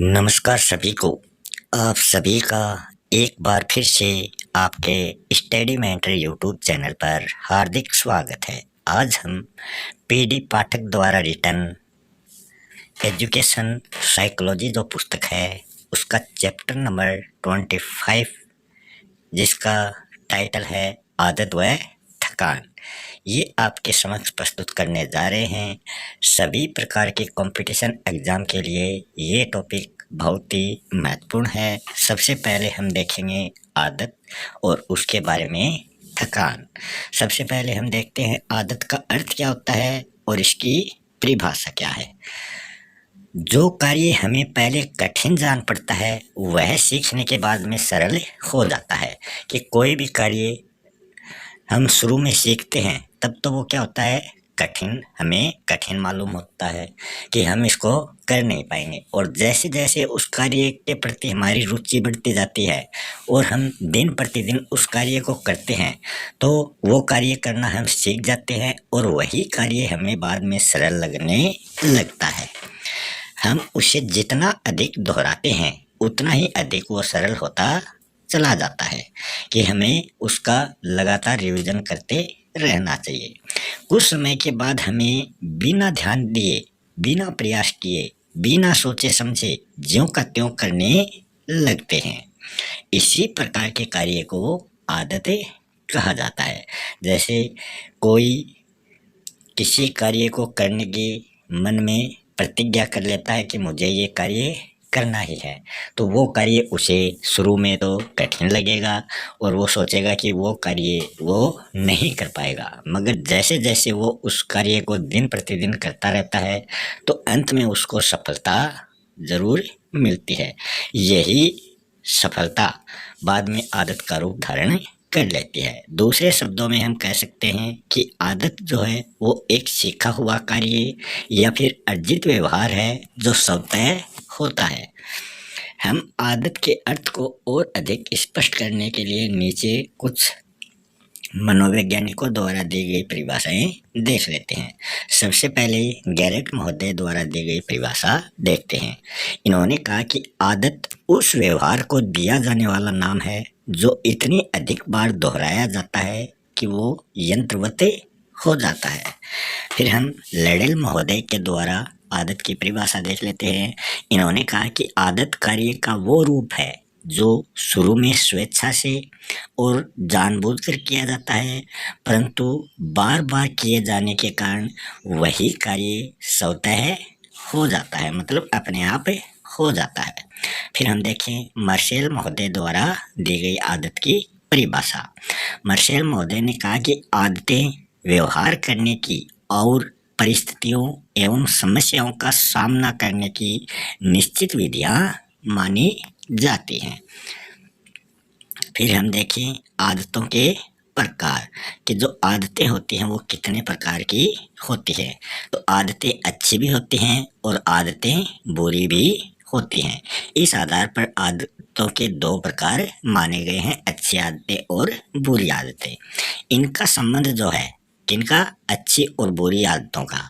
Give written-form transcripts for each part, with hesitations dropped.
नमस्कार सभी को। आप सभी का एक बार फिर से आपके स्टडी मेंटर यूट्यूब चैनल पर हार्दिक स्वागत है। आज हम पीडी पाठक द्वारा रिटन एजुकेशन साइकोलॉजी जो पुस्तक है उसका चैप्टर नंबर 25 जिसका टाइटल है आदत व थकान, ये आपके समक्ष प्रस्तुत करने जा रहे हैं। सभी प्रकार के कंपटीशन एग्जाम के लिए ये टॉपिक बहुत ही महत्वपूर्ण है। सबसे पहले हम देखेंगे आदत और उसके बारे में थकान। सबसे पहले हम देखते हैं आदत का अर्थ क्या होता है और इसकी परिभाषा क्या है। जो कार्य हमें पहले कठिन जान पड़ता है वह सीखने के बाद में सरल हो जाता है। कि कोई भी कार्य हम शुरू में सीखते हैं तब तो वो क्या होता है, हमें कठिन मालूम होता है कि हम इसको कर नहीं पाएंगे। और जैसे जैसे उस कार्य के प्रति हमारी रुचि बढ़ती जाती है और हम दिन प्रतिदिन उस कार्य को करते हैं तो वो कार्य करना हम सीख जाते हैं और वही कार्य हमें बाद में सरल लगने लगता है। हम उसे जितना अधिक दोहराते हैं उतना ही अधिक वो सरल होता चला जाता है कि हमें उसका लगातार रिवीजन करते रहना चाहिए। कुछ समय के बाद हमें बिना ध्यान दिए, बिना प्रयास किए, बिना सोचे समझे ज्यों का त्यों करने लगते हैं। इसी प्रकार के कार्य को आदतें कहा जाता है। जैसे कोई किसी कार्य को करने के मन में प्रतिज्ञा कर लेता है कि मुझे ये कार्य करना ही है, तो वो कार्य उसे शुरू में तो कठिन लगेगा और वो सोचेगा कि वो कार्य वो नहीं कर पाएगा, मगर जैसे जैसे वो उस कार्य को दिन प्रतिदिन करता रहता है तो अंत में उसको सफलता जरूर मिलती है। यही सफलता बाद में आदत का रूप धारण कर लेती है। दूसरे शब्दों में हम कह सकते हैं कि आदत जो है वो एक सीखा हुआ कार्य या फिर अर्जित व्यवहार है जो स्वतः होता है। हम आदत के अर्थ को और अधिक स्पष्ट करने के लिए नीचे कुछ मनोवैज्ञानिकों द्वारा दी गई परिभाषाएं देख लेते हैं। सबसे पहले गैरेट महोदय द्वारा दी गई परिभाषा देखते हैं। इन्होंने कहा कि आदत उस व्यवहार को दिया जाने वाला नाम है जो इतनी अधिक बार दोहराया जाता है कि वो यंत्रवत हो जाता है। फिर हम लेडेल महोदय के द्वारा आदत की परिभाषा देख लेते हैं। इन्होंने कहा कि आदत कार्य का वो रूप है जो शुरू में स्वेच्छा से और जानबूझकर किया जाता है, परंतु बार बार किए जाने के कारण वही कार्य स्वतः हो जाता है, मतलब अपने आप हो जाता है। फिर हम देखें मार्शल महोदय द्वारा दी गई आदत की परिभाषा। मार्शल महोदय ने कहा कि आदतें व्यवहार करने की और परिस्थितियों एवं समस्याओं का सामना करने की निश्चित विधियां मानी जाती हैं। फिर हम देखें आदतों के प्रकार कि जो आदतें होती हैं वो कितने प्रकार की होती हैं। तो आदतें अच्छी भी होती हैं और आदतें बुरी भी होती हैं। इस आधार पर आदतों के दो प्रकार माने गए हैं, अच्छी आदतें और बुरी आदतें। इनका संबंध जो है किनका, अच्छी और बुरी आदतों का,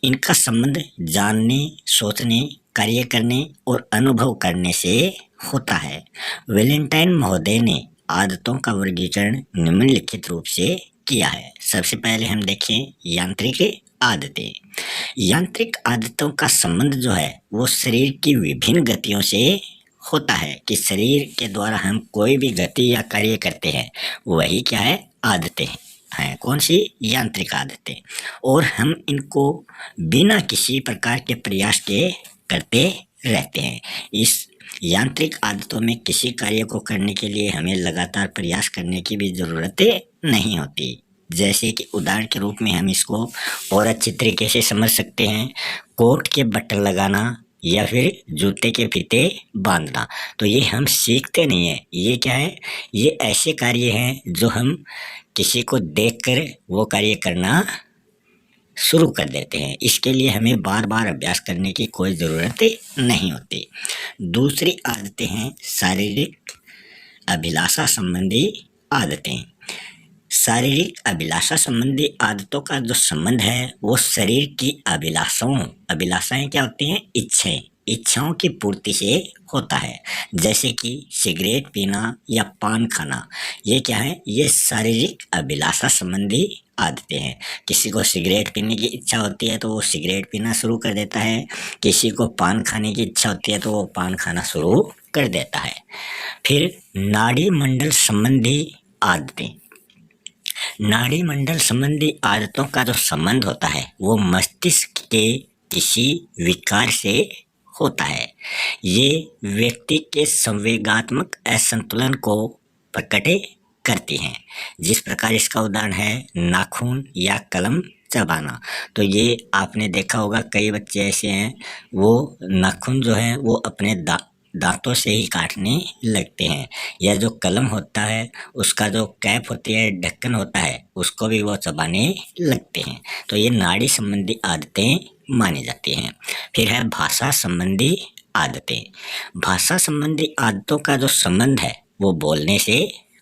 इनका संबंध जानने, सोचने, कार्य करने और अनुभव करने से होता है। वैलेंटाइन महोदय ने आदतों का वर्गीकरण निम्नलिखित रूप से किया है। सबसे पहले हम देखें यांत्रिक आदतें। यांत्रिक आदतों का संबंध जो है वो शरीर की विभिन्न गतियों से होता है कि शरीर के द्वारा हम कोई भी गति या कार्य करते हैं वही क्या है, आदतें हैं। कौन सी, यांत्रिक आदतें। और हम इनको बिना किसी प्रकार के प्रयास के करते रहते हैं। इस यांत्रिक आदतों में किसी कार्य को करने के लिए हमें लगातार प्रयास करने की भी जरूरत नहीं होती। जैसे कि उदाहरण के रूप में हम इसको और अच्छी तरीके से समझ सकते हैं, कोट के बटन लगाना या फिर जूते के फीते बांधना। तो ये हम सीखते नहीं है, ये क्या है, ये ऐसे कार्य हैं जो हम किसी को देखकर वो कार्य करना शुरू कर देते हैं। इसके लिए हमें बार बार अभ्यास करने की कोई ज़रूरत नहीं होती। दूसरी आदतें हैं शारीरिक अभिलाषा संबंधी आदतें। शारीरिक अभिलाषा संबंधी आदतों का जो संबंध है वो शरीर की अभिलाषाएं क्या होती हैं, इच्छाएं, इच्छाओं की पूर्ति से होता है, जैसे कि सिगरेट पीना या पान खाना। ये क्या है? ये शारीरिक अभिलाषा संबंधी आदतें हैं। किसी को सिगरेट पीने की इच्छा होती है तो वो सिगरेट पीना शुरू कर देता है, किसी को पान खाने की इच्छा होती है तो वो पान खाना शुरू कर देता है। फिर नाड़ी मंडल संबंधी आदतें। नाड़ी मंडल संबंधी आदतों का जो संबंध होता है वो मस्तिष्क के किसी विकार से होता है। ये व्यक्ति के संवेगात्मक असंतुलन को प्रकट करती हैं। जिस प्रकार इसका उदाहरण है नाखून या कलम चबाना। तो ये आपने देखा होगा, कई बच्चे ऐसे हैं वो नाखून जो है वो अपने दांतों से ही काटने लगते हैं, या जो कलम होता है उसका जो कैप होती है, ढक्कन होता है, उसको भी वो चबाने लगते हैं। तो ये नाड़ी संबंधी आदतें मानी जाती हैं। फिर है भाषा संबंधी आदतें। भाषा संबंधी आदतों का जो संबंध है वो बोलने से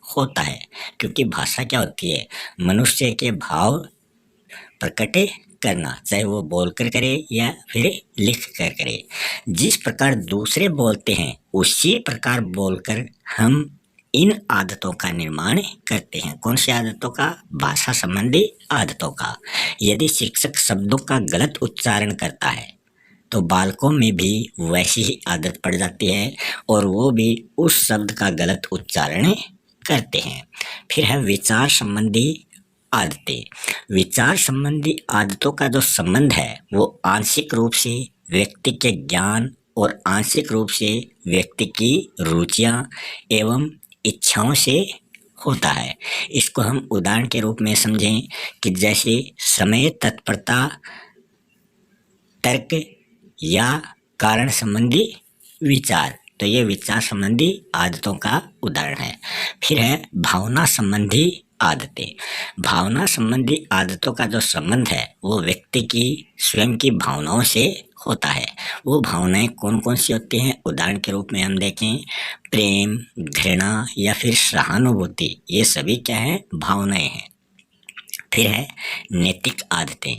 होता है, क्योंकि भाषा क्या होती है? मनुष्य के भाव प्रकट करना, चाहे वो बोलकर करे या फिर लिख कर करे। जिस प्रकार दूसरे बोलते हैं उसी प्रकार बोलकर हम इन आदतों का निर्माण करते हैं। कौन सी आदतों का? भाषा संबंधी आदतों का। यदि शिक्षक शब्दों का गलत उच्चारण करता है तो बालकों में भी वैसी ही आदत पड़ जाती है और वो भी उस शब्द का गलत उच्चारण करते हैं। फिर है विचार संबंधी आदतें। विचार संबंधी आदतों का जो संबंध है वो आंशिक रूप से व्यक्ति के ज्ञान और आंशिक रूप से व्यक्ति की रुचियां एवं इच्छाओं से होता है। इसको हम उदाहरण के रूप में समझें कि जैसे समय, तत्परता, तर्क या कारण संबंधी विचार। तो ये विचार संबंधी आदतों का उदाहरण है। फिर है भावना संबंधी आदतें। भावना संबंधी आदतों का जो संबंध है वो व्यक्ति की स्वयं की भावनाओं से होता है। वो भावनाएं कौन कौन सी होती हैं? उदाहरण के रूप में हम देखें प्रेम, घृणा या फिर सहानुभूति, ये सभी क्या है? भावनाएं हैं। फिर है नैतिक आदतें।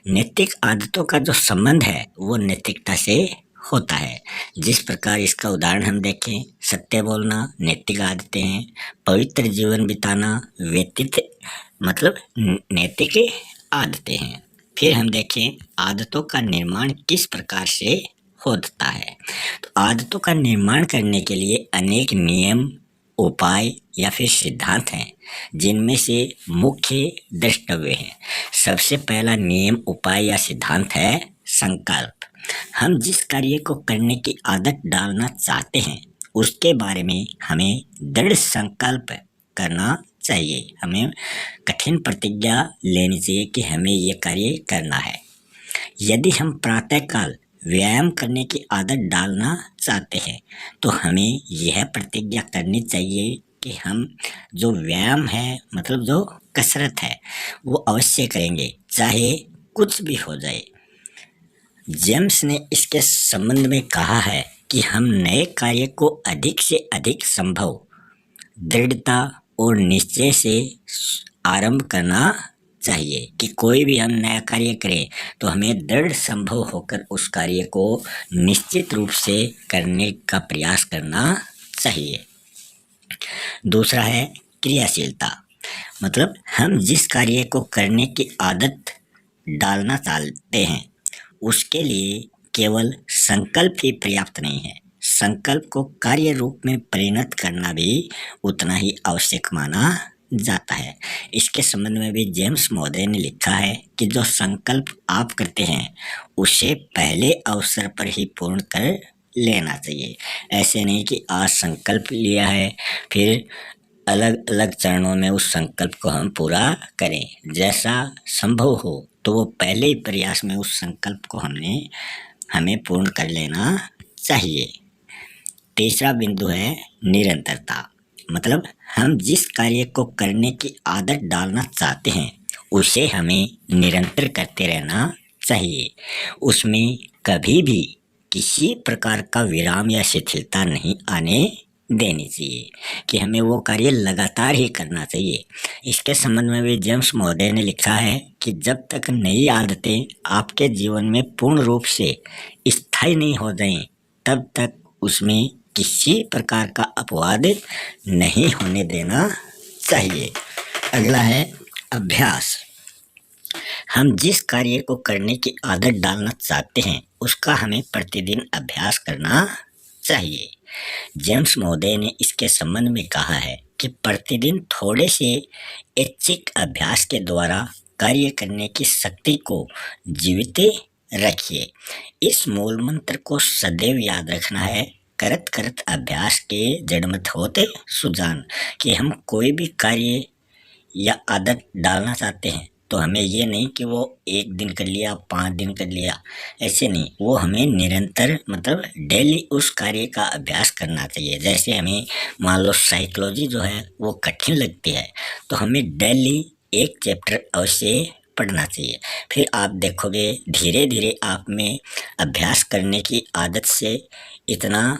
नैतिक आदतों का जो संबंध है वो नैतिकता से होता है। जिस प्रकार इसका उदाहरण हम देखें, सत्य बोलना नैतिक आदतें हैं, पवित्र जीवन बिताना व्यतीत मतलब नैतिक आदतें हैं। फिर हम देखें आदतों का निर्माण किस प्रकार से होता है। तो आदतों का निर्माण करने के लिए अनेक नियम, उपाय या फिर सिद्धांत हैं, जिनमें से मुख्य द्रष्टव्य हैं। सबसे पहला नियम, उपाय या सिद्धांत है संकल्प। हम जिस कार्य को करने की आदत डालना चाहते हैं उसके बारे में हमें दृढ़ संकल्प करना चाहिए। हमें कठिन प्रतिज्ञा लेनी चाहिए कि हमें ये कार्य करना है। यदि हम प्रातःकाल व्यायाम करने की आदत डालना चाहते हैं तो हमें यह प्रतिज्ञा करनी चाहिए कि हम जो व्यायाम है मतलब जो कसरत है वो अवश्य करेंगे, चाहे कुछ भी हो जाए। जेम्स ने इसके संबंध में कहा है कि हम नए कार्य को अधिक से अधिक संभव दृढ़ता और निश्चय से आरंभ करना चाहिए। कि कोई भी हम नया कार्य करें तो हमें दृढ़ संभव होकर उस कार्य को निश्चित रूप से करने का प्रयास करना चाहिए। दूसरा है क्रियाशीलता। मतलब हम जिस कार्य को करने की आदत डालना चाहते हैं उसके लिए केवल संकल्प ही पर्याप्त नहीं है, संकल्प को कार्य रूप में परिणत करना भी उतना ही आवश्यक माना जाता है। इसके संबंध में भी जेम्स महोदय ने लिखा है कि जो संकल्प आप करते हैं उसे पहले अवसर पर ही पूर्ण कर लेना चाहिए। ऐसे नहीं कि आज संकल्प लिया है फिर अलग अलग चरणों में उस संकल्प को हम पूरा करें। जैसा संभव हो तो वो पहले ही प्रयास में उस संकल्प को हमें पूर्ण कर लेना चाहिए। तीसरा बिंदु है निरंतरता। मतलब हम जिस कार्य को करने की आदत डालना चाहते हैं उसे हमें निरंतर करते रहना चाहिए। उसमें कभी भी किसी प्रकार का विराम या शिथिलता नहीं आने देनी चाहिए, कि हमें वो कार्य लगातार ही करना चाहिए। इसके संबंध में भी जेम्स महोदय ने लिखा है कि जब तक नई आदतें आपके जीवन में पूर्ण रूप से स्थायी नहीं हो जाएं तब तक उसमें किसी प्रकार का अपवाद नहीं होने देना चाहिए। अगला है अभ्यास। हम जिस कार्य को करने की आदत डालना चाहते हैं उसका हमें प्रतिदिन अभ्यास करना चाहिए। जेम्स महोदय ने इसके संबंध में कहा है कि प्रतिदिन थोड़े से ऐच्छिक अभ्यास के द्वारा कार्य करने की शक्ति को जीवित रखिए। इस मूल मंत्र को सदैव याद रखना है। करत करत अभ्यास के जड़मत होते सुजान, कि हम कोई भी कार्य या आदत डालना चाहते हैं तो हमें ये नहीं कि वो 1 दिन कर लिया, 5 दिन कर लिया, ऐसे नहीं। वो हमें निरंतर मतलब डेली उस कार्य का अभ्यास करना चाहिए। जैसे हमें मान लो साइकोलॉजी जो है वो कठिन लगती है तो हमें डेली 1 चैप्टर अवश्य पढ़ना चाहिए। फिर आप देखोगे धीरे धीरे आप में अभ्यास करने की आदत से इतना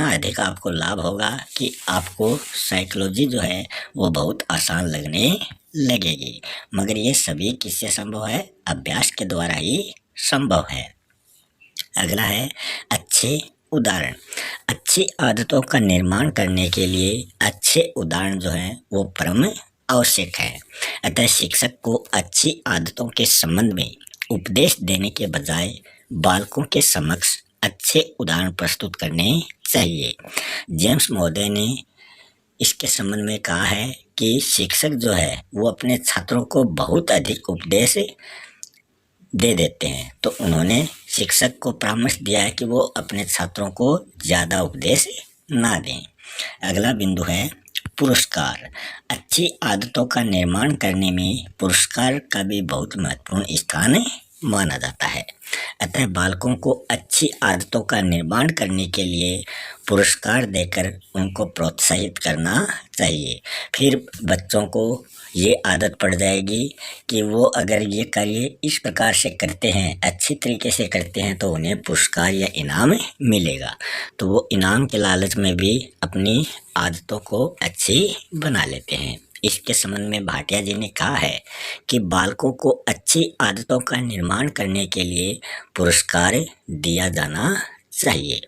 अधिक आपको लाभ होगा कि आपको साइकोलॉजी जो है वो बहुत आसान लगने लगेगी। मगर ये सभी किससे संभव है? अभ्यास के द्वारा ही संभव है। अगला है अच्छे उदाहरण। अच्छी आदतों का निर्माण करने के लिए अच्छे उदाहरण जो है वो परम आवश्यक है। अतः शिक्षक को अच्छी आदतों के संबंध में उपदेश देने के बजाय बालकों के समक्ष अच्छे उदाहरण प्रस्तुत करने चाहिए। जेम्स महोदय ने इसके संबंध में कहा है कि शिक्षक जो है वो अपने छात्रों को बहुत अधिक उपदेश दे देते हैं, तो उन्होंने शिक्षक को परामर्श दिया है कि वो अपने छात्रों को ज़्यादा उपदेश ना दें। अगला बिंदु है पुरस्कार। अच्छी आदतों का निर्माण करने में पुरस्कार का भी बहुत महत्वपूर्ण स्थान माना जाता है। अतः बालकों को अच्छी आदतों का निर्माण करने के लिए पुरस्कार देकर उनको प्रोत्साहित करना चाहिए। फिर बच्चों को ये आदत पड़ जाएगी कि वो अगर ये कार्य इस प्रकार से करते हैं, अच्छी तरीके से करते हैं, तो उन्हें पुरस्कार या इनाम मिलेगा। तो वो इनाम के लालच में भी अपनी आदतों को अच्छी बना लेते हैं। इसके संबंध में भाटिया जी ने कहा है कि बालकों को अच्छी आदतों का निर्माण करने के लिए पुरस्कार दिया जाना चाहिए।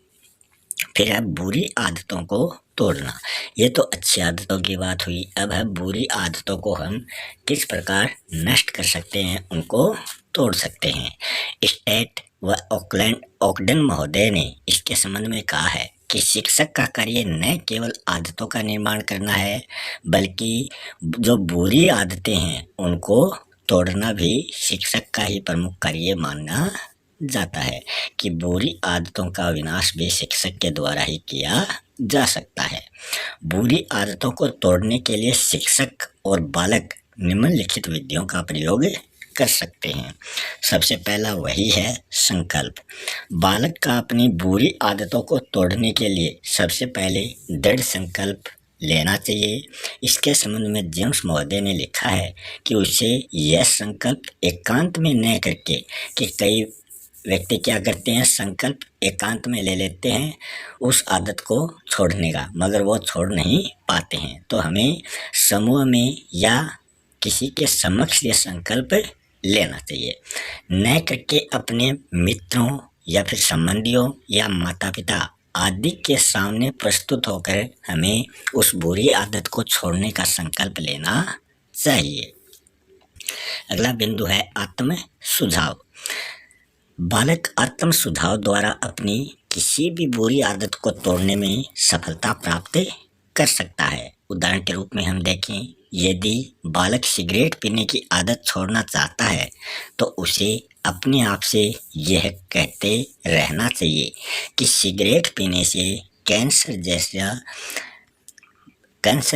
फिर है बुरी आदतों को तोड़ना। ये तो अच्छी आदतों की बात हुई। अब है बुरी आदतों को हम किस प्रकार नष्ट कर सकते हैं, उनको तोड़ सकते हैं। स्टेट व ऑकडेन महोदय ने इसके संबंध में कहा है कि शिक्षक का कार्य न केवल आदतों का निर्माण करना है, बल्कि जो बुरी आदतें हैं उनको तोड़ना भी शिक्षक का ही प्रमुख कार्य माना जाता है। कि बुरी आदतों का विनाश भी शिक्षक के द्वारा ही किया जा सकता है। बुरी आदतों को तोड़ने के लिए शिक्षक और बालक निम्नलिखित विधियों का प्रयोग कर सकते हैं। सबसे पहला वही है संकल्प। बालक का अपनी बुरी आदतों को तोड़ने के लिए सबसे पहले दृढ़ संकल्प लेना चाहिए। इसके संबंध में जेम्स महोदय ने लिखा है कि उसे यह संकल्प एकांत में न करके, कि कई व्यक्ति क्या करते हैं, संकल्प एकांत में ले लेते हैं उस आदत को छोड़ने का, मगर वो छोड़ नहीं पाते हैं। तो हमें समूह में या किसी के समक्ष ये संकल्प लेना चाहिए, न करके अपने मित्रों या फिर संबंधियों या माता पिता आदि के सामने प्रस्तुत होकर हमें उस बुरी आदत को छोड़ने का संकल्प लेना चाहिए। अगला बिंदु है आत्म सुझाव। बालक आत्म सुझाव द्वारा अपनी किसी भी बुरी आदत को तोड़ने में सफलता प्राप्त कर सकता है। उदाहरण के रूप में हम देखें, यदि बालक सिगरेट पीने की आदत छोड़ना चाहता है तो उसे अपने आप से यह कहते रहना चाहिए कि सिगरेट पीने से कैंसर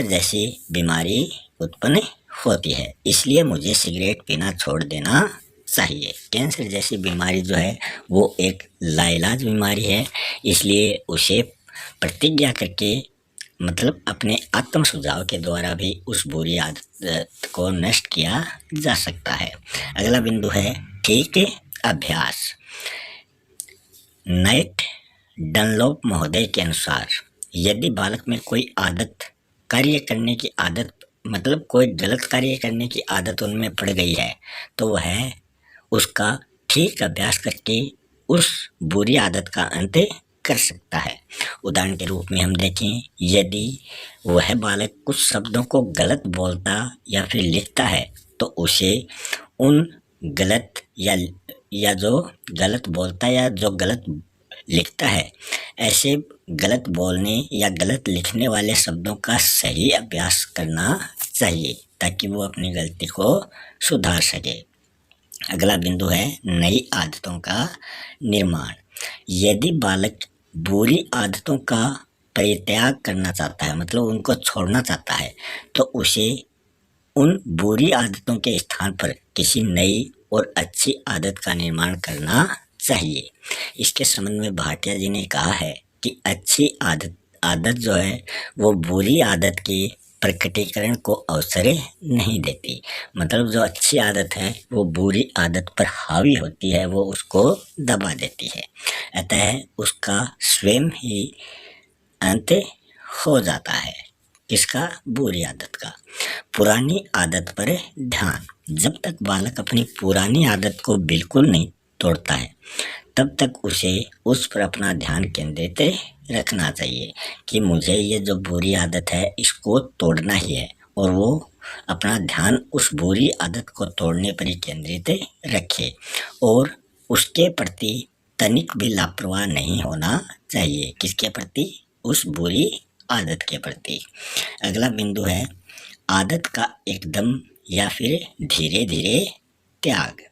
जैसी बीमारी उत्पन्न होती है, इसलिए मुझे सिगरेट पीना छोड़ देना चाहिए। कैंसर जैसी बीमारी जो है वो एक लाइलाज बीमारी है, इसलिए उसे प्रतिज्ञा करके मतलब अपने आत्म सुझाव के द्वारा भी उस बुरी आदत को नष्ट किया जा सकता है। अगला बिंदु है ठीक अभ्यास। नाइट डनलॉप महोदय के अनुसार यदि बालक में कोई कार्य करने की आदत मतलब कोई गलत कार्य करने की आदत उनमें पड़ गई है तो वह उसका ठीक अभ्यास करके उस बुरी आदत का अंत कर सकता है। उदाहरण के रूप में हम देखें, यदि वह बालक कुछ शब्दों को गलत बोलता या फिर लिखता है तो उसे उन गलत या जो गलत बोलता या जो गलत लिखता है, ऐसे गलत बोलने या गलत लिखने वाले शब्दों का सही अभ्यास करना चाहिए ताकि वो अपनी गलती को सुधार सके। अगला बिंदु है नई आदतों का निर्माण। यदि बालक बुरी आदतों का परित्याग करना चाहता है, मतलब उनको छोड़ना चाहता है, तो उसे उन बुरी आदतों के स्थान पर किसी नई और अच्छी आदत का निर्माण करना चाहिए। इसके संबंध में भाटिया जी ने कहा है कि अच्छी आदत जो है वो बुरी आदत के प्रकटीकरण को अवसर नहीं देती। मतलब जो अच्छी आदत है वो बुरी आदत पर हावी होती है, वो उसको दबा देती है, अतः उसका स्वयं ही अंत हो जाता है। किसका? बुरी आदत का। पुरानी आदत पर ध्यान। जब तक बालक अपनी पुरानी आदत को बिल्कुल नहीं तोड़ता है तब तक उसे उस पर अपना ध्यान केंद्रित रखना चाहिए कि मुझे ये जो बुरी आदत है इसको तोड़ना ही है, और वो अपना ध्यान उस बुरी आदत को तोड़ने पर ही केंद्रित रखे और उसके प्रति तनिक भी लापरवाह नहीं होना चाहिए। किसके प्रति? उस बुरी आदत के प्रति। अगला बिंदु है आदत का एकदम या फिर धीरे धीरे त्याग।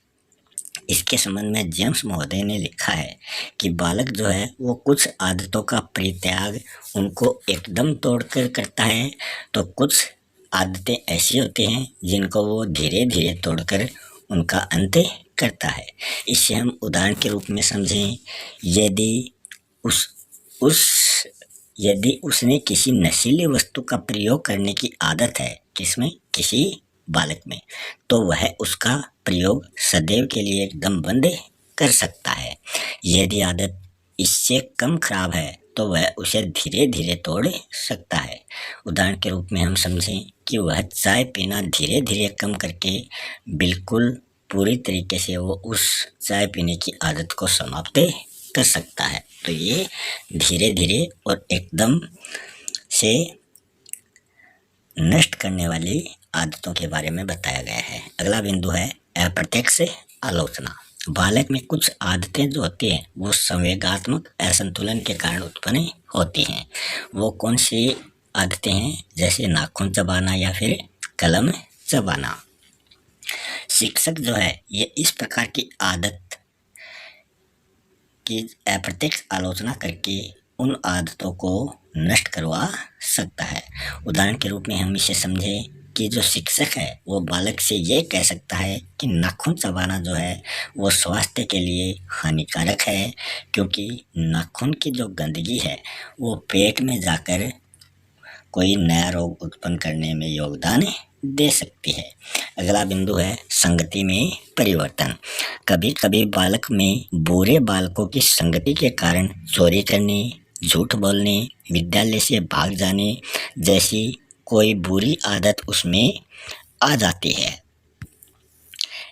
इसके संबंध में जेम्स महोदय ने लिखा है कि बालक जो है वो कुछ आदतों का परित्याग उनको एकदम तोड़कर करता है, तो कुछ आदतें ऐसी होती हैं जिनको वो धीरे धीरे तोड़कर उनका अंत करता है। इसे हम उदाहरण के रूप में समझें, यदि उसने किसी नशीली वस्तु का प्रयोग करने की आदत है, किसमें? किसी बालक में, तो वह उसका प्रयोग सदैव के लिए एकदम बंद कर सकता है। यदि आदत इससे कम खराब है तो वह उसे धीरे धीरे तोड़ सकता है। उदाहरण के रूप में हम समझें कि वह चाय पीना धीरे धीरे कम करके बिल्कुल पूरी तरीके से वो उस चाय पीने की आदत को समाप्त कर सकता है। तो ये धीरे धीरे और एकदम से नष्ट करने वाली आदतों के बारे में बताया गया है। अगला बिंदु है अप्रत्यक्ष आलोचना। बालक में कुछ आदतें जो होती हैं वो संवेगात्मक असंतुलन के कारण उत्पन्न होती हैं। वो कौन सी आदतें हैं? जैसे नाखून चबाना या फिर कलम चबाना। शिक्षक जो है ये इस प्रकार की आदत की अप्रत्यक्ष आलोचना करके उन आदतों को नष्ट करवा सकता है। उदाहरण के रूप में हम इसे समझें कि जो शिक्षक है वो बालक से ये कह सकता है कि नाखून चबाना जो है वो स्वास्थ्य के लिए हानिकारक है, क्योंकि नाखून की जो गंदगी है वो पेट में जाकर कोई नया रोग उत्पन्न करने में योगदान दे सकती है। अगला बिंदु है संगति में परिवर्तन। कभी कभी बालक में बुरे बालकों की संगति के कारण चोरी करने, झूठ बोलने, विद्यालय से भाग जाने जैसी कोई बुरी आदत उसमें आ जाती है।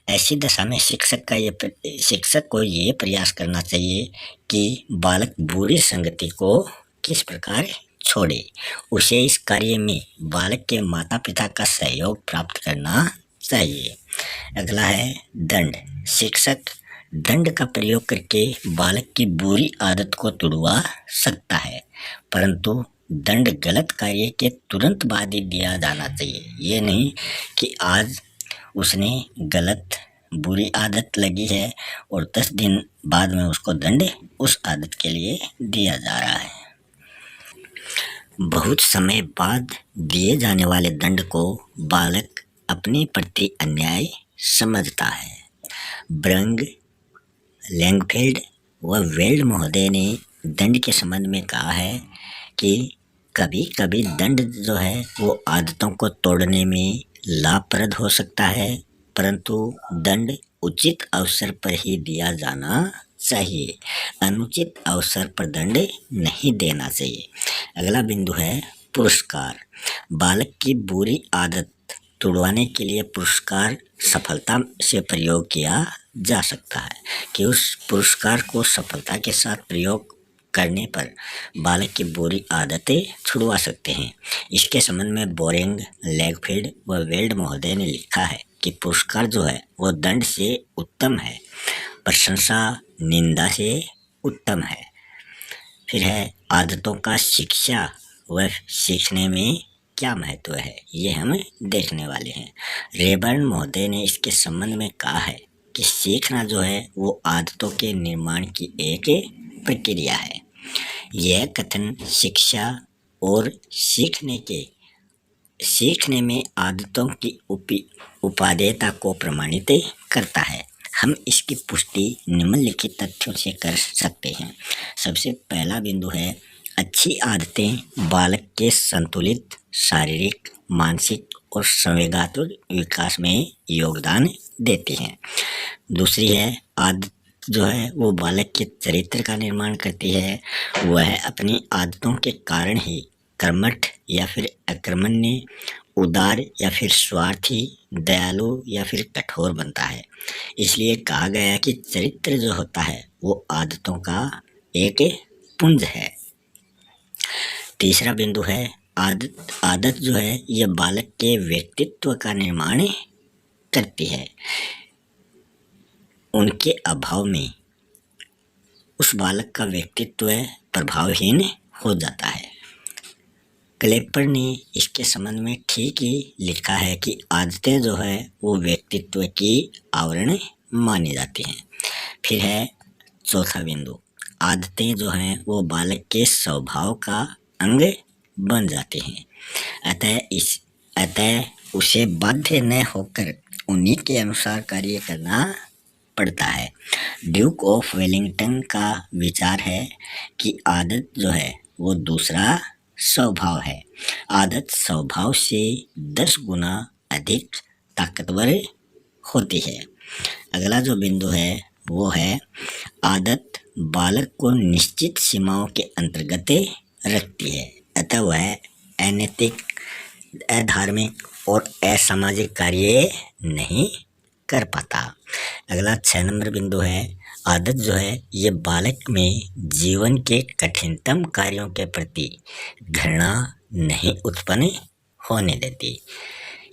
ऐसी दशा में शिक्षक को ये प्रयास करना चाहिए कि बालक बुरी संगति को किस प्रकार छोड़े। उसे इस कार्य में बालक के माता पिता का सहयोग प्राप्त करना चाहिए। अगला है दंड। शिक्षक दंड का प्रयोग करके बालक की बुरी आदत को तुड़वा सकता है, परंतु दंड गलत कार्य के तुरंत बाद ही दिया जाना चाहिए। ये नहीं कि आज उसने गलत बुरी आदत लगी है और 10 दिन बाद में उसको दंड उस आदत के लिए दिया जा रहा है। बहुत समय बाद दिए जाने वाले दंड को बालक अपने प्रति अन्याय समझता है। ब्रंग, लैंगफेल्ड व वेल्ड महोदय ने दंड के संबंध में कहा है कि कभी कभी दंड जो है वो आदतों को तोड़ने में लाभप्रद हो सकता है, परंतु दंड उचित अवसर पर ही दिया जाना चाहिए। अनुचित अवसर पर दंड नहीं देना चाहिए। अगला बिंदु है पुरस्कार। बालक की बुरी आदत तुड़वाने के लिए पुरस्कार सफलता से प्रयोग किया जा सकता है कि उस पुरस्कार को सफलता के साथ प्रयोग करने पर बालक की बुरी आदतें छुड़वा सकते हैं। इसके संबंध में बोरिंग, लेगफील्ड व वेल्ड महोदय ने लिखा है कि पुरस्कार जो है वो दंड से उत्तम है, प्रशंसा निंदा से उत्तम है। फिर है आदतों का शिक्षा व सीखने में क्या महत्व है, ये हम देखने वाले हैं। रेबर्न महोदय ने इसके संबंध में कहा है कि सीखना जो है वो आदतों के निर्माण की एक प्रक्रिया है। यह कथन शिक्षा और सीखने में आदतों की उपादेयता को प्रमाणित करता है। हम इसकी पुष्टि निम्नलिखित तथ्यों से कर सकते हैं। सबसे पहला बिंदु है, अच्छी आदतें बालक के संतुलित शारीरिक, मानसिक और संवेगात्मक विकास में योगदान देती हैं। दूसरी है, आदत जो है वो बालक के चरित्र का निर्माण करती है। वह अपनी आदतों के कारण ही कर्मठ या फिर अकर्मण्य, उदार या फिर स्वार्थी, दयालु या फिर कठोर बनता है। इसलिए कहा गया है कि चरित्र जो होता है वो आदतों का एक पुंज है। तीसरा बिंदु है, आदत जो है यह बालक के व्यक्तित्व का निर्माण करती है। उनके अभाव में उस बालक का व्यक्तित्व प्रभावहीन हो जाता है। क्लेपर ने इसके संबंध में ठीक ही लिखा है कि आदतें जो है वो व्यक्तित्व की आवरण मानी जाती हैं। फिर है चौथा बिंदु, आदतें जो हैं वो बालक के स्वभाव का अंग बन जाते हैं। अतः उसे बाध्य न होकर उन्हीं के अनुसार कार्य करना पड़ता है। ड्यूक ऑफ वेलिंगटन का विचार है कि आदत जो है वो दूसरा स्वभाव है। आदत स्वभाव से 10 गुना अधिक ताकतवर होती है। अगला जो बिंदु है वो है, आदत बालक को निश्चित सीमाओं के अंतर्गत रखती है, अतः वह अनैतिक, अधार्मिक और असामाजिक कार्य नहीं कर पाता। अगला 6 नंबर बिंदु है, आदत जो है ये बालक में जीवन के कठिनतम कार्यों के प्रति घृणा नहीं उत्पन्न होने देती।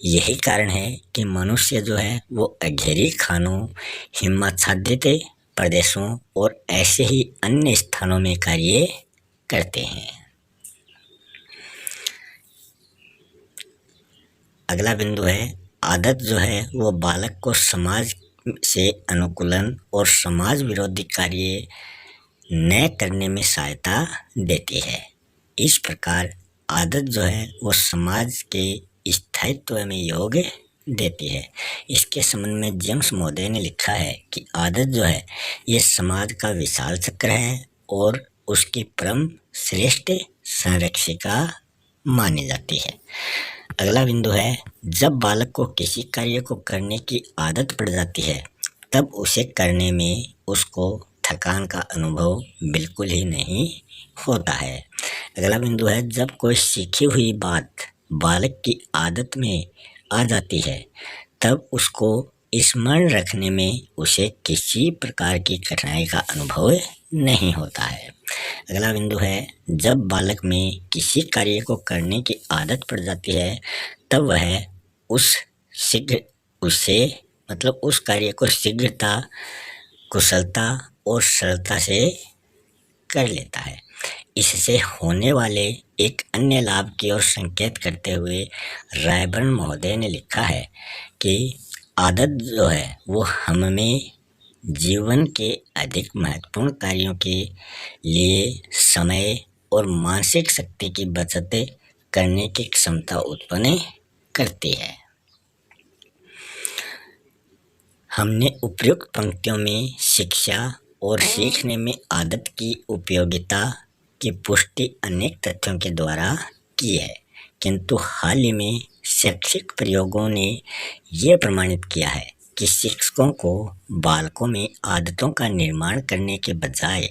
यही कारण है कि मनुष्य जो है वो अघेरी खानों, हिमाच्छादित प्रदेशों और ऐसे ही अन्य स्थानों में कार्य करते हैं। अगला बिंदु है, आदत जो है वो बालक को समाज से अनुकूलन और समाज विरोधी कार्य न करने में सहायता देती है। इस प्रकार आदत जो है वो समाज के स्थायित्व में योग देती है। इसके संबंध में जेम्स महोदय ने लिखा है कि आदत जो है ये समाज का विशाल चक्र है और उसकी परम श्रेष्ठ संरक्षिका मानी जाती है। अगला बिंदु है, जब बालक को किसी कार्य को करने की आदत पड़ जाती है तब उसे करने में उसको थकान का अनुभव बिल्कुल ही नहीं होता है। अगला बिंदु है, जब कोई सीखी हुई बात बालक की आदत में आ जाती है तब उसको स्मरण रखने में उसे किसी प्रकार की कठिनाई का अनुभव नहीं होता है। अगला बिंदु है, जब बालक में किसी कार्य को करने की आदत पड़ जाती है तब वह उस कार्य को शीघ्रता, कुशलता और सरलता से कर लेता है। इससे होने वाले एक अन्य लाभ की ओर संकेत करते हुए रायबर्न महोदय ने लिखा है कि आदत जो है वो हमें जीवन के अधिक महत्वपूर्ण कार्यों के लिए समय और मानसिक शक्ति की बचत करने की क्षमता उत्पन्न करती है। हमने उपयुक्त पंक्तियों में शिक्षा और सीखने में आदत की उपयोगिता की पुष्टि अनेक तथ्यों के द्वारा की है, किंतु हाल ही में शैक्षिक प्रयोगों ने यह प्रमाणित किया है कि शिक्षकों को बालकों में आदतों का निर्माण करने के बजाय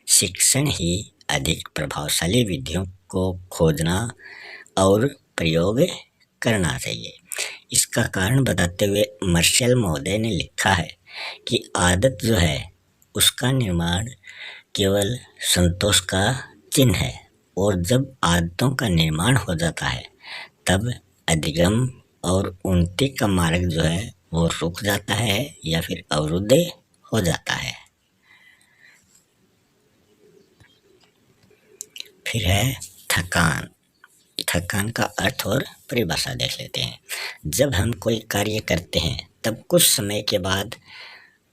शिक्षण ही अधिक प्रभावशाली विधियों को खोजना और प्रयोग करना चाहिए। इसका कारण बताते हुए मार्शल महोदय ने लिखा है कि आदत जो है उसका निर्माण केवल संतोष का चिन्ह है, और जब आदतों का निर्माण हो जाता है तब अधिगम और उन्नति का मार्ग जो है वो रुक जाता है या फिर अवरुद्ध हो जाता है। फिर है थकान। थकान का अर्थ और परिभाषा देख लेते हैं। जब हम कोई कार्य करते हैं तब कुछ समय के बाद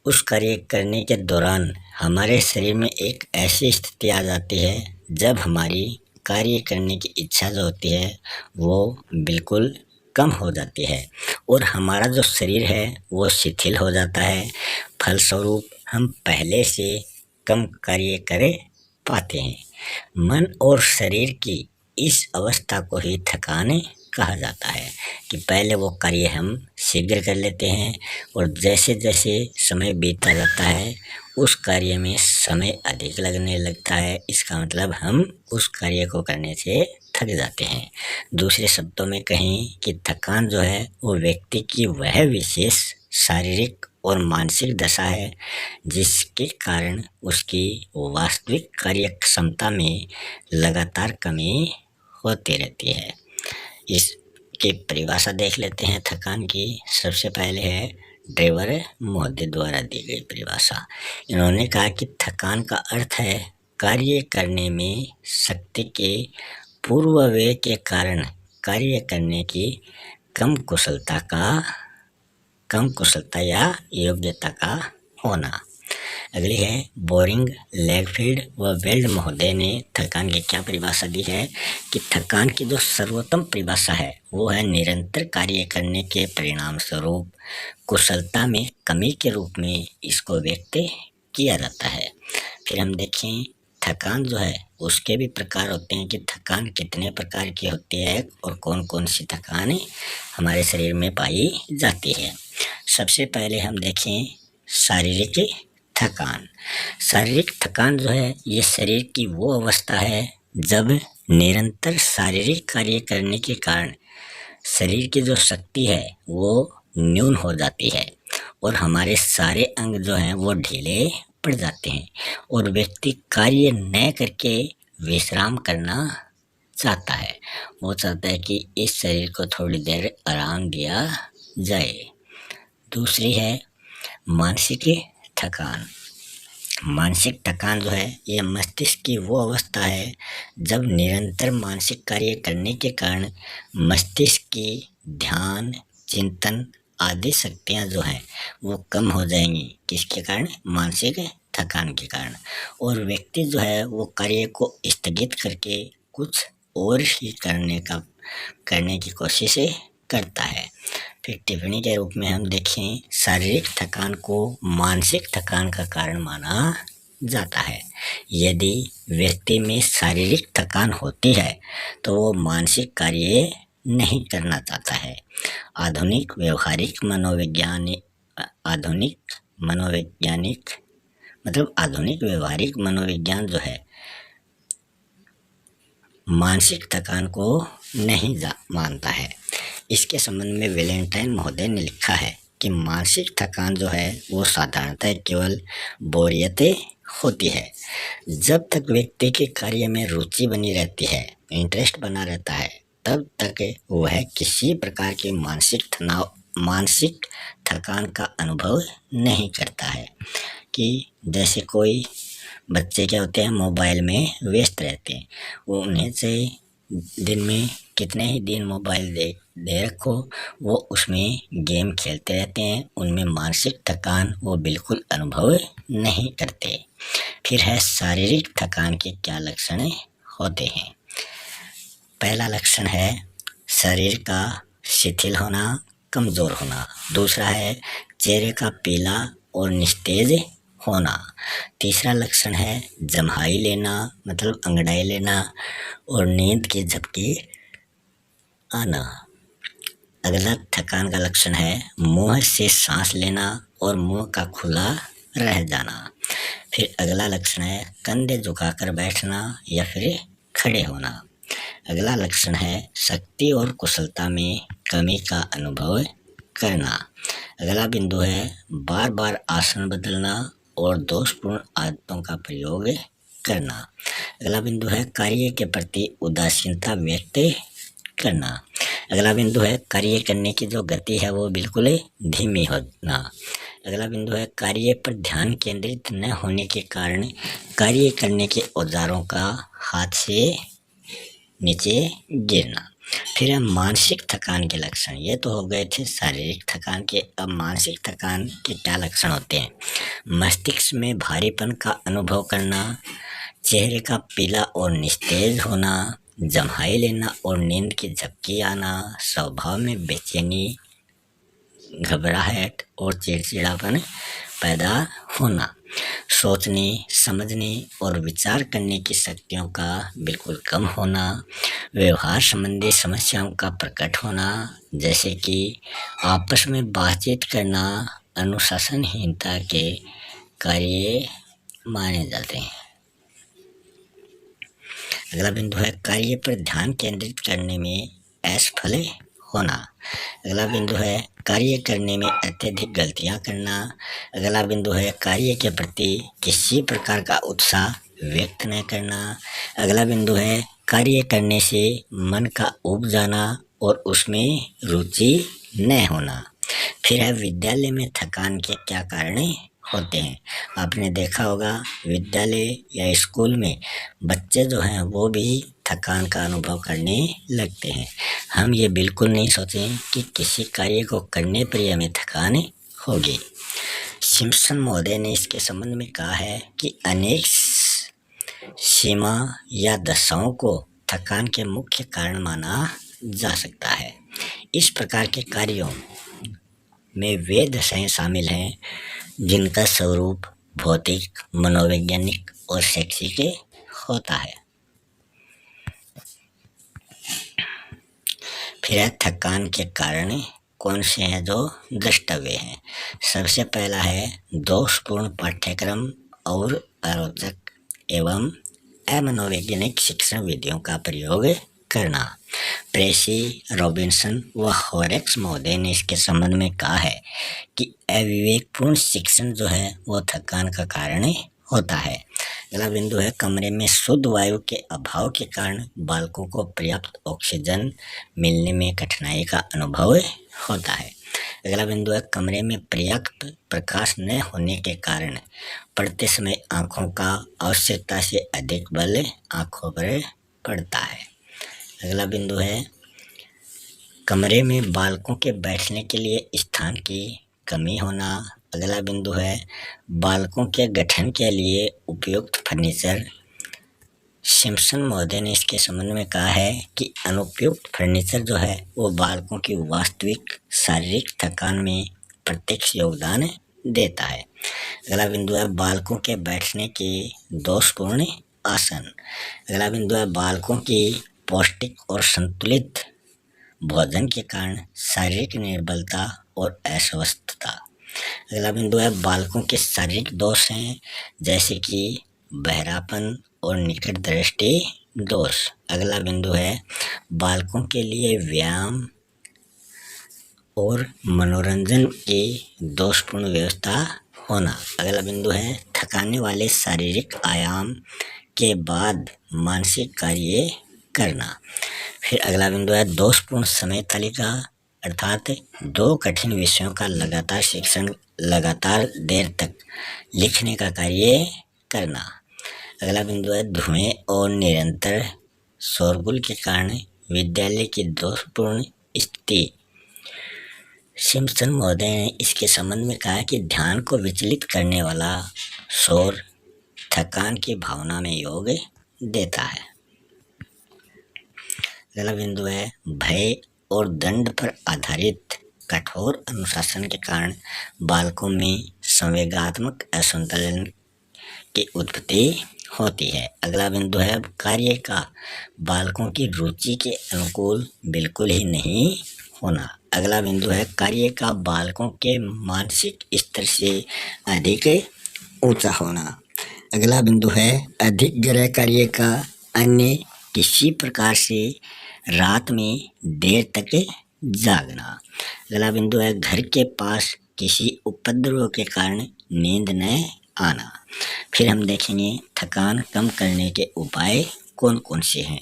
उस कार्य करने के दौरान हमारे शरीर में एक ऐसी स्थिति आ जाती है जब हमारी कार्य करने की इच्छा जो होती है वो बिल्कुल कम हो जाती है और हमारा जो शरीर है वो शिथिल हो जाता है। फलस्वरूप हम पहले से कम कार्य कर पाते हैं। मन और शरीर की इस अवस्था को ही थकान कहा जाता है कि पहले वो कार्य हम शीघ्र कर लेते हैं और जैसे जैसे समय बीतता जाता है उस कार्य में समय अधिक लगने लगता है। इसका मतलब हम उस कार्य को करने से थक जाते हैं। दूसरे शब्दों में कहें कि थकान जो है वो व्यक्ति की वह विशेष शारीरिक और मानसिक दशा है जिसके कारण उसकी वास्तविक कार्य क्षमता में लगातार कमी होती रहती है। इसकी परिभाषा देख लेते हैं थकान की। सबसे पहले है ड्रेवर महोदय द्वारा दी गई परिभाषा। इन्होंने कहा कि थकान का अर्थ है कार्य करने में शक्ति के पूर्वाव्यय के कारण कार्य करने की कम कुशलता या योग्यता का होना। अगली है बोरिंग, लेगफील्ड व वेल्ड महोदय ने थकान की क्या परिभाषा दी है कि थकान की जो सर्वोत्तम परिभाषा है वो है निरंतर कार्य करने के परिणाम स्वरूप कुशलता में कमी के रूप में इसको व्यक्त किया जाता है। फिर हम देखें थकान जो है उसके भी प्रकार होते हैं कि थकान कितने प्रकार की होती है और कौन कौन सी थकान हमारे शरीर में पाई जाती है। सबसे पहले हम देखें शारीरिक थकान। शारीरिक थकान जो है ये शरीर की वो अवस्था है जब निरंतर शारीरिक कार्य करने के कारण शरीर की जो शक्ति है वो न्यून हो जाती है और हमारे सारे अंग जो हैं वो ढीले पड़ जाते हैं और व्यक्ति कार्य न करके विश्राम करना चाहता है। वो चाहता है कि इस शरीर को थोड़ी देर आराम दिया जाए। दूसरी है मानसिक थकान। मानसिक थकान जो है ये मस्तिष्क की वो अवस्था है जब निरंतर मानसिक कार्य करने के कारण मस्तिष्क की ध्यान, चिंतन आदि शक्तियाँ जो हैं वो कम हो जाएंगी। किसके कारण? मानसिक थकान के कारण। और व्यक्ति जो है वो कार्य को स्थगित करके कुछ और ही करने की कोशिश करता है। फिर टिप्पणी के रूप में हम देखें शारीरिक थकान को मानसिक थकान का कारण माना जाता है। यदि व्यक्ति में शारीरिक थकान होती है तो वो मानसिक कार्य नहीं करना चाहता है। आधुनिक व्यवहारिक व्यवहारिक मनोविज्ञान जो है मानसिक थकान को नहीं मानता है। इसके संबंध में वैलेंटाइन महोदय ने लिखा है कि मानसिक थकान जो है वो साधारणतः केवल बोरियत होती है। जब तक व्यक्ति के कार्य में रुचि बनी रहती है, इंटरेस्ट बना रहता है, तब तक वह किसी प्रकार के मानसिक थकान का अनुभव नहीं करता है। कि जैसे कोई बच्चे क्या होते हैं मोबाइल में व्यस्त रहते हैं, वो उन्हें से दिन में कितने ही दिन मोबाइल दे रखो वो उसमें गेम खेलते रहते हैं, उनमें मानसिक थकान वो बिल्कुल अनुभव नहीं करते। फिर है शारीरिक थकान के क्या लक्षण होते हैं। पहला लक्षण है शरीर का शिथिल होना, कमजोर होना। दूसरा है चेहरे का पीला और निस्तेज होना। तीसरा लक्षण है जम्हाई लेना, मतलब अंगड़ाई लेना और नींद के झपकी आना। अगला थकान का लक्षण है मुंह से सांस लेना और मुंह का खुला रह जाना। फिर अगला लक्षण है कंधे झुकाकर बैठना या फिर खड़े होना। अगला लक्षण है शक्ति और कुशलता में कमी का अनुभव करना। अगला बिंदु है बार बार आसन बदलना और दोषपूर्ण आदतों का प्रयोग करना। अगला बिंदु है कार्य के प्रति उदासीनता व्यक्त करना। अगला बिंदु है कार्य करने की जो गति है वो बिल्कुल धीमी होना। अगला बिंदु है कार्य पर ध्यान केंद्रित न होने के कारण कार्य करने के औजारों का हाथ से नीचे गिरना। फिर है मानसिक थकान के लक्षण। ये तो हो गए थे शारीरिक थकान के, अब मानसिक थकान के क्या लक्षण होते हैं। मस्तिष्क में भारीपन का अनुभव करना, चेहरे का पीला और निस्तेज होना, जम्हाई लेना और नींद की झपकी आना, स्वभाव में बेचैनी, घबराहट और चिड़चिड़ापन पैदा होना, सोचने समझने और विचार करने की शक्तियों का बिल्कुल कम होना, व्यवहार संबंधी समस्याओं का प्रकट होना, जैसे कि आपस में बातचीत करना, अनुशासनहीनता के कार्य माने जाते हैं। अगला बिंदु है कार्य पर ध्यान केंद्रित करने में असफल होना। अगला बिंदु है कार्य करने में अत्यधिक गलतियां करना। अगला बिंदु है कार्य के प्रति किसी प्रकार का उत्साह व्यक्त न करना। अगला बिंदु है कार्य करने से मन का ऊब जाना और उसमें रुचि न होना। फिर है विद्यालय में थकान के क्या कारण होते हैं। आपने देखा होगा विद्यालय या स्कूल में बच्चे जो हैं वो भी थकान का अनुभव करने लगते हैं। हम ये बिल्कुल नहीं सोचें कि किसी कार्य को करने पर ही हमें थकान होगी। सिम्पसन महोदय ने इसके संबंध में कहा है कि अनेक सीमा या दशाओं को थकान के मुख्य कारण माना जा सकता है। इस प्रकार के कार्यों में वे दशाएं शामिल हैं जिनका स्वरूप भौतिक, मनोवैज्ञानिक और शैक्षिक होता है। फिर थकान के कारण कौन से हैं जो द्रष्टव्य हैं। सबसे पहला है दोषपूर्ण पाठ्यक्रम और अरोचक एवं अमनोवैज्ञानिक शिक्षण विधियों का प्रयोग करना। प्रेसी, रॉबिन्सन व हॉरेक्स महोदय ने इसके संबंध में कहा है कि अविवेकपूर्ण शिक्षण जो है वो थकान का कारण होता है। अगला बिंदु है कमरे में शुद्ध वायु के अभाव के कारण बालकों को पर्याप्त ऑक्सीजन मिलने में कठिनाई का अनुभव होता है। अगला बिंदु है कमरे में पर्याप्त प्रकाश न होने के कारण पढ़ते समय आँखों का आवश्यकता से अधिक बल आँखों पर पड़ता है। अगला बिंदु है कमरे में बालकों के बैठने के लिए स्थान की कमी होना। अगला बिंदु है बालकों के गठन के लिए उपयुक्त फर्नीचर। सिम्पसन महोदय ने इसके संबंध में कहा है कि अनुपयुक्त फर्नीचर जो है वो बालकों की वास्तविक शारीरिक थकान में प्रत्यक्ष योगदान देता है। अगला बिंदु है बालकों के बैठने के दोषपूर्ण आसन। अगला बिंदु है बालकों की पौष्टिक और संतुलित भोजन के कारण शारीरिक निर्बलता और अस्वस्थता। अगला बिंदु है बालकों के शारीरिक दोष हैं जैसे कि बहरापन और निकट दृष्टि दोष। अगला बिंदु है बालकों के लिए व्यायाम और मनोरंजन की दोषपूर्ण व्यवस्था होना। अगला बिंदु है थकाने वाले शारीरिक आयाम के बाद मानसिक कार्य करना। फिर अगला बिंदु है दोषपूर्ण समय तालिका अर्थात दो कठिन विषयों का लगातार शिक्षण लगातार देर तक लिखने का कार्य करना। अगला बिंदु है धुएं और निरंतर शोरगुल के कारण विद्यालय की दोषपूर्ण स्थिति। सिम्पसन महोदय ने इसके संबंध में कहा कि ध्यान को विचलित करने वाला शोर थकान की भावना में योग देता है। अगला बिंदु है भय और दंड पर आधारित कठोर अनुशासन के कारण बालकों में संवेगात्मक असंतुलन की उत्पत्ति होती है। अगला बिंदु है कार्य का बालकों की रुचि के अनुकूल बिल्कुल ही नहीं होना। अगला बिंदु है कार्य का बालकों के मानसिक स्तर से अधिक ऊंचा होना। अगला बिंदु है अधिक गहरा कार्य का अन्य किसी प्रकार से रात में देर तक जागना। अगला बिंदु है घर के पास किसी उपद्रव के कारण नींद न आना। फिर हम देखेंगे थकान कम करने के उपाय कौन कौन से हैं।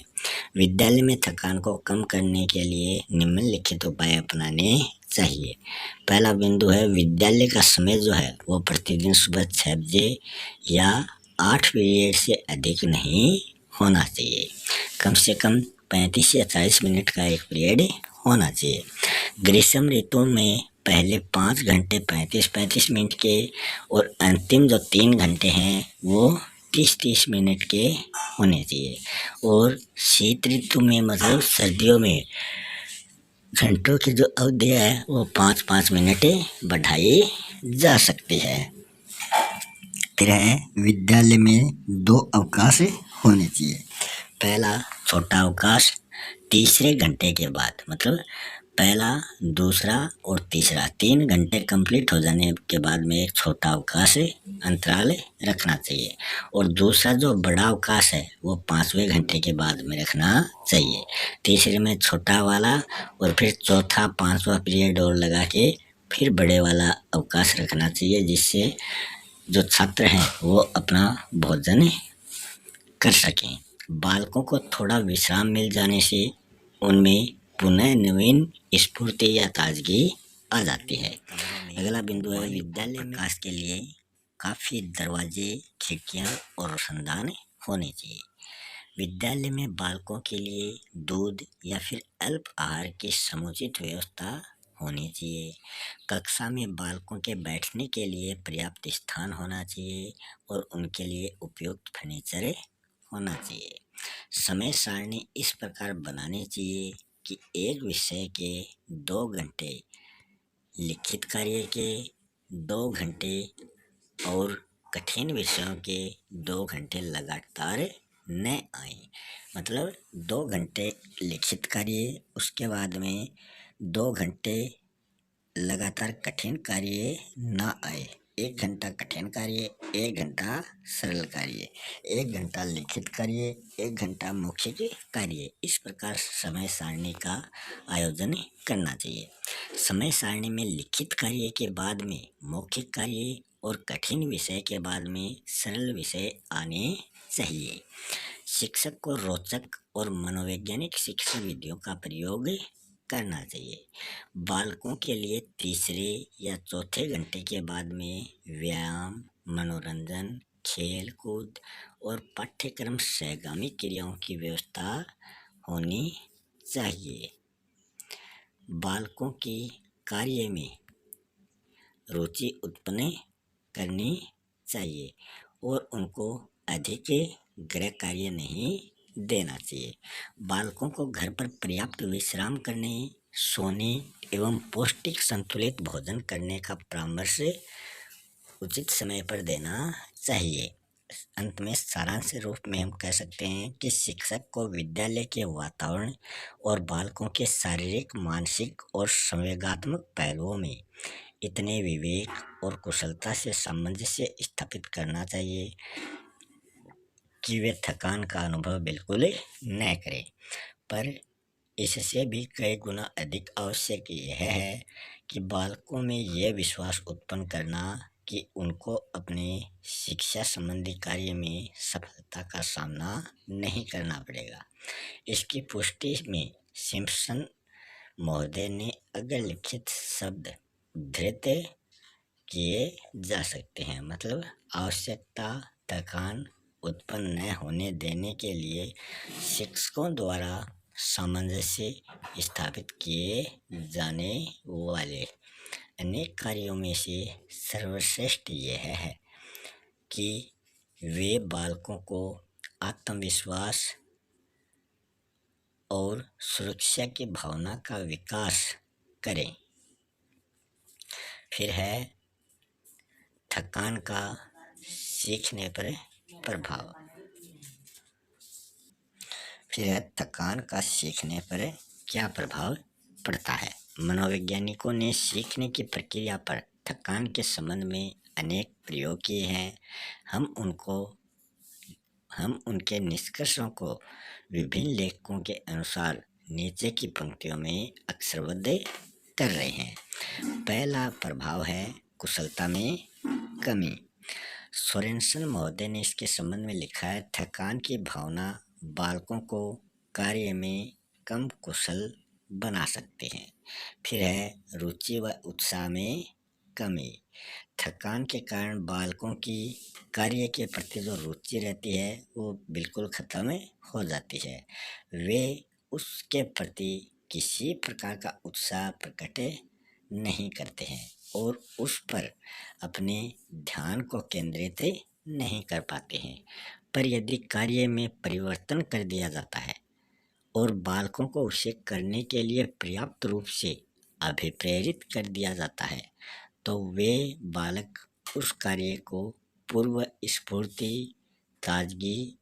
विद्यालय में थकान को कम करने के लिए निम्नलिखित उपाय अपनाने चाहिए। पहला बिंदु है विद्यालय का समय जो है वो प्रतिदिन सुबह 6 बजे या 8 पीरियड से अधिक नहीं होना चाहिए। कम से कम 35 या 40 मिनट का एक पीरियड होना चाहिए। ग्रीष्म ऋतु में पहले 5 घंटे 35-35 मिनट के और अंतिम जो 3 घंटे हैं वो 30-30 मिनट के होने चाहिए। और शीत ऋतु में मतलब सर्दियों में घंटों की जो अवधि है वो 5-5 मिनट बढ़ाई जा सकती है। फिर है विद्यालय में 2 अवकाश होने चाहिए। पहला छोटा अवकाश तीसरे घंटे के बाद, मतलब पहला, दूसरा और तीसरा 3 घंटे कंप्लीट हो जाने के बाद में एक छोटा अवकाश अंतराल रखना चाहिए। और दूसरा जो बड़ा अवकाश है वो 5वें घंटे के बाद में रखना चाहिए। तीसरे में छोटा वाला और फिर चौथा 5वां पीरियड और लगा के फिर बड़े वाला अवकाश रखना चाहिए, जिससे जो छात्र हैं वो अपना भोजन कर सकें। बालकों को थोड़ा विश्राम मिल जाने से उनमें पुनः नवीन स्फूर्ति या ताजगी आ जाती है। अगला बिंदु है विद्यालय में प्रकाश के लिए काफी दरवाजे, खिड़कियां और रोशनदान होने चाहिए। विद्यालय में बालकों के लिए दूध या फिर अल्प आहार की समुचित व्यवस्था होनी चाहिए। कक्षा में बालकों के बैठने के लिए पर्याप्त स्थान होना चाहिए और उनके लिए उपयुक्त फर्नीचर होना चाहिए। समय सारणी इस प्रकार बनानी चाहिए कि एक विषय के 2 घंटे, लिखित कार्य के 2 घंटे और कठिन विषयों के 2 घंटे लगातार न आए। मतलब 2 घंटे लिखित कार्य, उसके बाद में 2 घंटे लगातार कठिन कार्य ना आए। 1 घंटा कठिन कार्य, 1 घंटा सरल कार्य, 1 घंटा लिखित कार्य, 1 घंटा मौखिक कार्य। इस प्रकार समय सारणी का आयोजन करना चाहिए। समय सारणी में लिखित कार्य के बाद में मौखिक कार्य और कठिन विषय के बाद में सरल विषय आने चाहिए। शिक्षक को रोचक और मनोवैज्ञानिक शिक्षण विधियों का प्रयोग करना चाहिए। बालकों के लिए तीसरे या चौथे घंटे के बाद में व्यायाम, मनोरंजन, खेल कूद और पाठ्यक्रम सहगामी क्रियाओं की व्यवस्था होनी चाहिए। बालकों की कार्य में रुचि उत्पन्न करनी चाहिए और उनको अधिक गृह कार्य नहीं देना चाहिए। बालकों को घर पर पर्याप्त विश्राम करने, सोने एवं पौष्टिक संतुलित भोजन करने का परामर्श उचित समय पर देना चाहिए। अंत में सारांश रूप में हम कह सकते हैं कि शिक्षक को विद्यालय के वातावरण और बालकों के शारीरिक, मानसिक और संवेगात्मक पहलुओं में इतने विवेक और कुशलता से सामंजस्य स्थापित करना चाहिए कि वे थकान का अनुभव बिल्कुल न करें। पर इससे भी कई गुना अधिक आवश्यक यह है कि बालकों में यह विश्वास उत्पन्न करना कि उनको अपने शिक्षा संबंधी कार्य में सफलता का सामना नहीं करना पड़ेगा। इसकी पुष्टि में सिम्पसन महोदय ने अगर लिखित शब्द उद्धृत किए जा सकते हैं। मतलब आवश्यकता थकान उत्पन्न न होने देने के लिए शिक्षकों द्वारा सामंजस्य स्थापित किए जाने वाले अनेक कार्यों में से सर्वश्रेष्ठ यह है कि वे बालकों को आत्मविश्वास और सुरक्षा की भावना का विकास करें। फिर है थकान का सीखने पर प्रभाव। फिर है थकान का सीखने पर क्या प्रभाव पड़ता है। मनोवैज्ञानिकों ने सीखने की प्रक्रिया पर थकान के संबंध में अनेक प्रयोग किए हैं। हम उनको हम उनके निष्कर्षों को विभिन्न लेखकों के अनुसार नीचे की पंक्तियों में अक्षरबद्ध कर रहे हैं। पहला प्रभाव है कुशलता में कमी। सोरेनसन महोदय ने इसके संबंध में लिखा है, थकान की भावना बालकों को कार्य में कम कुशल बना सकते हैं। फिर है रुचि व उत्साह में कमी। थकान के कारण बालकों की कार्य के प्रति जो रुचि रहती है वो बिल्कुल खत्म हो जाती है। वे उसके प्रति किसी प्रकार का उत्साह प्रकट नहीं करते हैं और उस पर अपने ध्यान को केंद्रित नहीं कर पाते हैं। पर यदि कार्य में परिवर्तन कर दिया जाता है और बालकों को उसे करने के लिए पर्याप्त रूप से अभिप्रेरित कर दिया जाता है तो वे बालक उस कार्य को पूर्व स्फूर्ति, ताजगी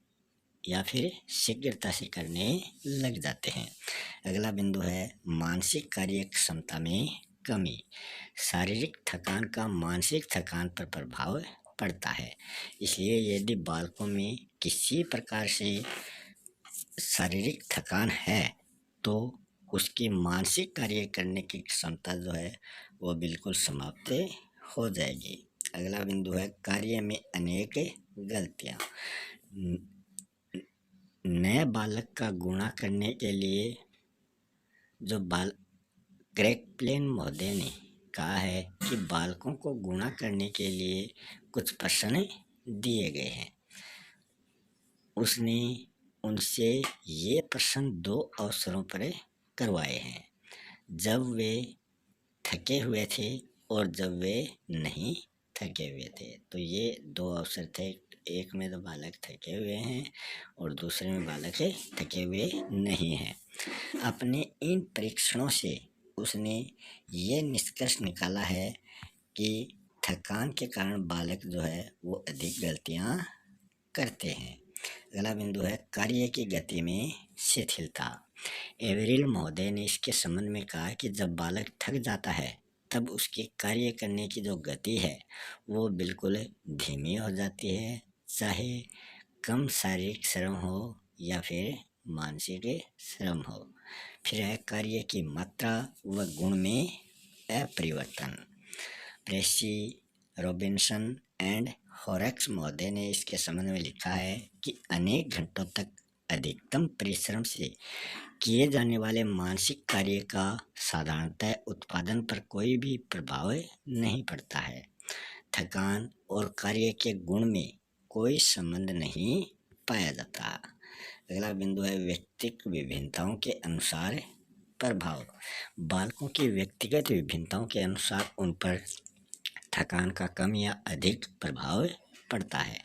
या फिर शीघ्रता से करने लग जाते हैं। अगला बिंदु है मानसिक कार्य क्षमता में कमी। शारीरिक थकान का मानसिक थकान पर प्रभाव पड़ता है। इसलिए यदि बालकों में किसी प्रकार से शारीरिक थकान है तो उसकी मानसिक कार्य करने की क्षमता जो है वो बिल्कुल समाप्त हो जाएगी। अगला बिंदु है कार्य में अनेक गलतियाँ। नए बालक का गुणा करने के लिए जो क्रैकप्लेन महोदय ने कहा है कि बालकों को गुणा करने के लिए कुछ प्रश्न दिए गए हैं। उसने उनसे ये प्रश्न 2 अवसरों पर करवाए हैं, जब वे थके हुए थे और जब वे नहीं थके हुए थे। तो ये 2 अवसर थे, एक में तो बालक थके हुए हैं और दूसरे में बालक थके हुए नहीं हैं। अपने इन परीक्षणों से उसने ये निष्कर्ष निकाला है कि थकान के कारण बालक जो है वो अधिक गलतियाँ करते हैं। अगला बिंदु है कार्य की गति में शिथिलता। एवरिल महोदय ने इसके संबंध में कहा कि जब बालक थक जाता है तब उसकी कार्य करने की जो गति है वो बिल्कुल धीमी हो जाती है, चाहे कम शारीरिक श्रम हो या फिर मानसिक श्रम हो। फिर है कार्य की मात्रा व गुण में अपरिवर्तन। प्रेसी, रॉबिन्सन एंड हॉरेक्स महोदय ने इसके संबंध में लिखा है कि अनेक घंटों तक अधिकतम परिश्रम से किए जाने वाले मानसिक कार्य का साधारणतः उत्पादन पर कोई भी प्रभाव नहीं पड़ता है। थकान और कार्य के गुण में कोई संबंध नहीं पाया जाता। अगला बिंदु है व्यक्तिगत विभिन्नताओं के अनुसार प्रभाव। बालकों की व्यक्तिगत विभिन्नताओं के अनुसार उन पर थकान का कम या अधिक प्रभाव पड़ता है।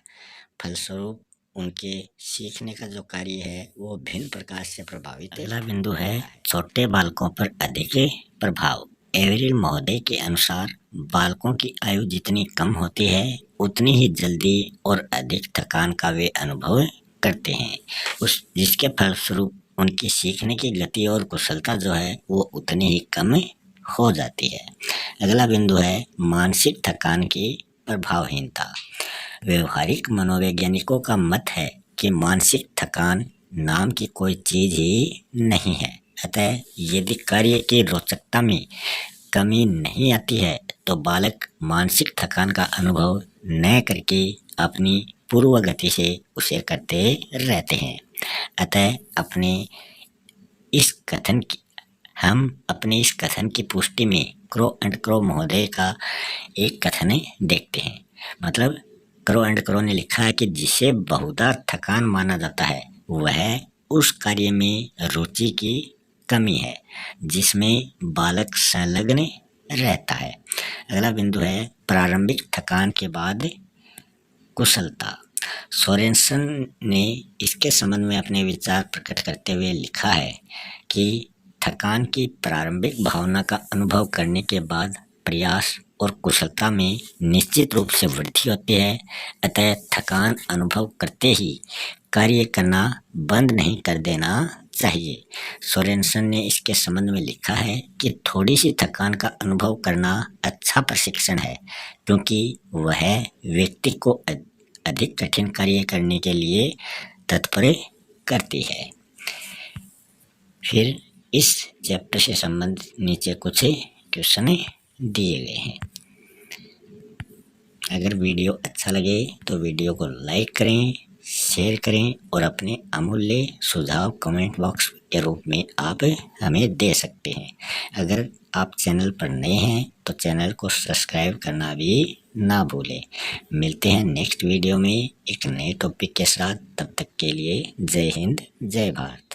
फलस्वरूप उनके सीखने का जो कार्य है वो भिन्न प्रकार से प्रभावित है। अगला बिंदु है छोटे बालकों पर अधिक प्रभाव। एवरिल महोदय के अनुसार बालकों की आयु जितनी कम होती है उतनी ही जल्दी और अधिक थकान का वे अनुभव करते हैं, जिसके फलस्वरूप उनकी सीखने की गति और कुशलता जो है वो उतनी ही कम हो जाती है। अगला बिंदु है मानसिक थकान की प्रभावहीनता। व्यवहारिक मनोवैज्ञानिकों का मत है कि मानसिक थकान नाम की कोई चीज ही नहीं है। अतः यदि कार्य की रोचकता में कमी नहीं आती है तो बालक मानसिक थकान का अनुभव न करके अपनी पूर्व गति से उसे करते रहते हैं। अतः हम अपने इस कथन की पुष्टि में क्रो एंड क्रो महोदय का एक कथन देखते हैं। मतलब क्रो एंड क्रो ने लिखा है कि जिसे बहुधा थकान माना जाता है वह उस कार्य में रुचि की कमी है जिसमें बालक संलग्न रहता है। अगला बिंदु है प्रारंभिक थकान के बाद कुशलता। सोरेनसन ने इसके संबंध में अपने विचार प्रकट करते हुए लिखा है कि थकान की प्रारंभिक भावना का अनुभव करने के बाद प्रयास और कुशलता में निश्चित रूप से वृद्धि होती है। अतः थकान अनुभव करते ही कार्य करना बंद नहीं कर देना चाहिए। सोरेनसन ने इसके संबंध में लिखा है कि थोड़ी सी थकान का अनुभव करना अच्छा प्रशिक्षण है, क्योंकि वह व्यक्ति को अधिक कठिन कार्य करने के लिए तत्पर करती है। फिर इस चैप्टर से संबंधित नीचे कुछ क्वेश्चन दिए गए हैं। अगर वीडियो अच्छा लगे तो वीडियो को लाइक करें, शेयर करें और अपने अमूल्य सुझाव कमेंट बॉक्स के रूप में आप हमें दे सकते हैं। अगर आप चैनल पर नए हैं तो चैनल को सब्सक्राइब करना भी ना भूलें। मिलते हैं नेक्स्ट वीडियो में एक नए टॉपिक के साथ। तब तक के लिए जय हिंद, जय भारत।